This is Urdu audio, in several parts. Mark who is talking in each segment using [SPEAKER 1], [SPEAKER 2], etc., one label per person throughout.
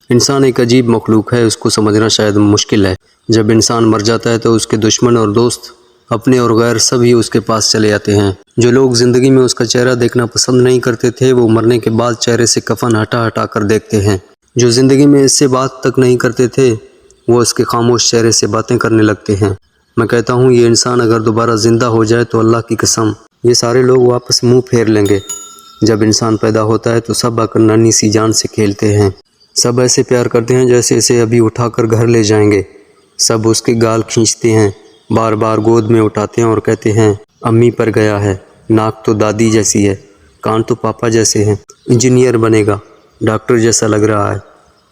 [SPEAKER 1] انسان ایک عجیب مخلوق ہے، اس کو سمجھنا شاید مشکل ہے۔ جب انسان مر جاتا ہے تو اس کے دشمن اور دوست، اپنے اور غیر سبھی اس کے پاس چلے آتے ہیں۔ جو لوگ زندگی میں اس کا چہرہ دیکھنا پسند نہیں کرتے تھے، وہ مرنے کے بعد چہرے سے کفن ہٹا ہٹا کر دیکھتے ہیں۔ جو زندگی میں اس سے بات تک نہیں کرتے تھے، وہ اس کے خاموش چہرے سے باتیں کرنے لگتے ہیں۔ میں کہتا ہوں یہ انسان اگر دوبارہ زندہ ہو جائے تو اللہ کی قسم یہ سارے لوگ واپس منہ پھیر لیں گے۔ جب انسان پیدا ہوتا ہے تو سب آ کر ننھی سی جان سے کھیلتے ہیں۔ سب ایسے پیار کرتے ہیں جیسے اسے ابھی اٹھا کر گھر لے جائیں گے۔ سب اس کے گال کھینچتے ہیں، بار بار گود میں اٹھاتے ہیں اور کہتے ہیں امی پر گیا ہے، ناک تو دادی جیسی ہے، کان تو پاپا جیسے ہیں، انجینئر بنے گا، ڈاکٹر جیسا لگ رہا ہے،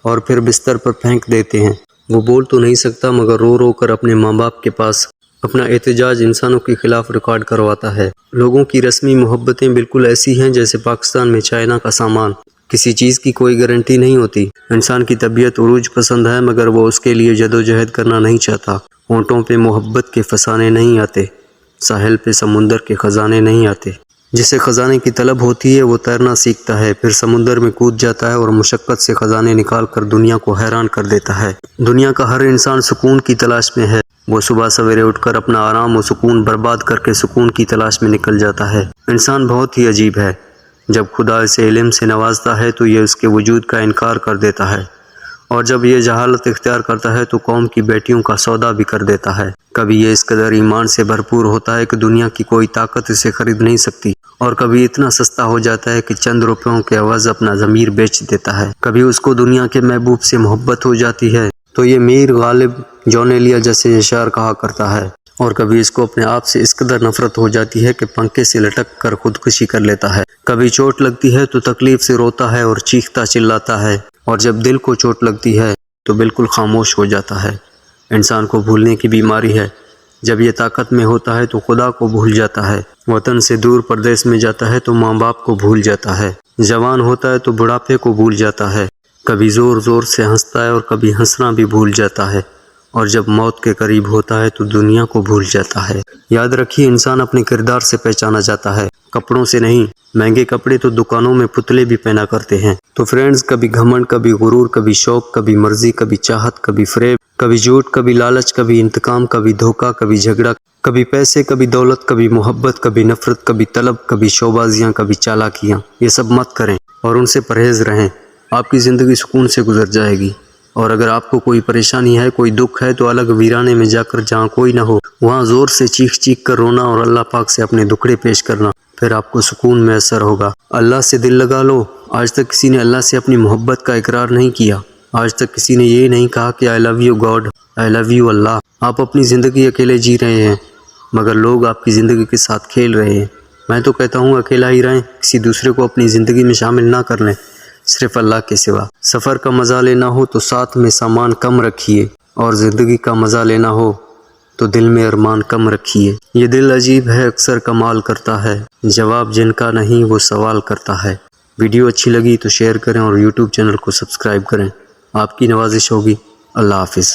[SPEAKER 1] اور پھر بستر پر پھینک دیتے ہیں۔ وہ بول تو نہیں سکتا مگر رو رو کر اپنے ماں باپ کے پاس اپنا احتجاج انسانوں کے خلاف ریکارڈ کرواتا ہے۔ لوگوں کی رسمی محبتیں بالکل ایسی ہیں جیسے پاکستان میں چائنا کا سامان۔ کسی چیز کی کوئی گارنٹی نہیں ہوتی۔ انسان کی طبیعت عروج پسند ہے مگر وہ اس کے لیے جدوجہد کرنا نہیں چاہتا۔ ہونٹوں پہ محبت کے فسانے نہیں آتے، ساحل پہ سمندر کے خزانے نہیں آتے۔ جسے خزانے کی طلب ہوتی ہے وہ تیرنا سیکھتا ہے، پھر سمندر میں کود جاتا ہے اور مشقت سے خزانے نکال کر دنیا کو حیران کر دیتا ہے۔ دنیا کا ہر انسان سکون کی تلاش میں ہے۔ وہ صبح سویرے اٹھ کر اپنا آرام و سکون برباد کر کے سکون کی تلاش میں نکل جاتا ہے۔ انسان بہت ہی عجیب ہے۔ جب خدا اسے علم سے نوازتا ہے تو یہ اس کے وجود کا انکار کر دیتا ہے، اور جب یہ جہالت اختیار کرتا ہے تو قوم کی بیٹیوں کا سودا بھی کر دیتا ہے۔ کبھی یہ اس قدر ایمان سے بھرپور ہوتا ہے کہ دنیا کی کوئی طاقت اسے خرید نہیں سکتی، اور کبھی اتنا سستا ہو جاتا ہے کہ چند روپیوں کے عوض اپنا ضمیر بیچ دیتا ہے۔ کبھی اس کو دنیا کے محبوب سے محبت ہو جاتی ہے تو یہ میر غالب جون ایلیا جیسے اشعار کہا کرتا ہے، اور کبھی اس کو اپنے آپ سے اس قدر نفرت ہو جاتی ہے کہ پنکھے سے لٹک کر خودکشی کر لیتا ہے۔ کبھی چوٹ لگتی ہے تو تکلیف سے روتا ہے اور چیختا چلاتا ہے، اور جب دل کو چوٹ لگتی ہے تو بالکل خاموش ہو جاتا ہے۔ انسان کو بھولنے کی بیماری ہے۔ جب یہ طاقت میں ہوتا ہے تو خدا کو بھول جاتا ہے، وطن سے دور پردیس میں جاتا ہے تو ماں باپ کو بھول جاتا ہے، جوان ہوتا ہے تو بڑھاپے کو بھول جاتا ہے، کبھی زور زور سے ہنستا ہے اور کبھی ہنسنا بھی بھول جاتا ہے، اور جب موت کے قریب ہوتا ہے تو دنیا کو بھول جاتا ہے۔ یاد رکھیے انسان اپنے کردار سے پہچانا جاتا ہے، کپڑوں سے نہیں۔ مہنگے کپڑے تو دکانوں میں پتلے بھی پہنا کرتے ہیں۔ تو فرینڈز، کبھی گھمنڈ، کبھی غرور، کبھی شوق، کبھی مرضی، کبھی چاہت، کبھی فریب، کبھی جھوٹ، کبھی لالچ، کبھی انتقام، کبھی دھوکہ، کبھی جھگڑا، کبھی پیسے، کبھی دولت، کبھی محبت، کبھی نفرت، کبھی طلب، کبھی شوبازیاں، کبھی چالاکیاں۔ یہ سب مت کریں اور ان سے پرہیز رہیں۔ آپ کی زندگی سکون سے گزر جائے گی۔ اور اگر آپ کو کوئی پریشانی ہے، کوئی دکھ ہے، تو الگ ویرانے میں جا کر جہاں کوئی نہ ہو وہاں زور سے چیخ چیخ کر رونا اور اللہ پاک سے اپنے دکھڑے پیش کرنا، پھر آپ کو سکون میسر ہوگا۔ اللہ سے دل لگا لو۔ آج تک کسی نے اللہ سے اپنی محبت کا اقرار نہیں کیا۔ آج تک کسی نے یہ نہیں کہا کہ I love you God، I love you اللہ۔ آپ اپنی زندگی اکیلے جی رہے ہیں مگر لوگ آپ کی زندگی کے ساتھ کھیل رہے ہیں۔ میں تو کہتا ہوں اکیلا ہی رہیں، کسی دوسرے کو اپنی زندگی میں شامل نہ کر لیں، صرف اللہ کے سوا۔ سفر کا مزہ لینا ہو تو ساتھ میں سامان کم رکھیے، اور زندگی کا مزہ لینا ہو تو دل میں ارمان کم رکھیے۔ یہ دل عجیب ہے، اکثر کمال کرتا ہے، جواب جن کا نہیں وہ سوال کرتا ہے۔ ویڈیو اچھی لگی تو شیئر کریں اور یوٹیوب چینل کو سبسکرائب کریں۔ آپ کی نوازش ہوگی۔ اللہ حافظ۔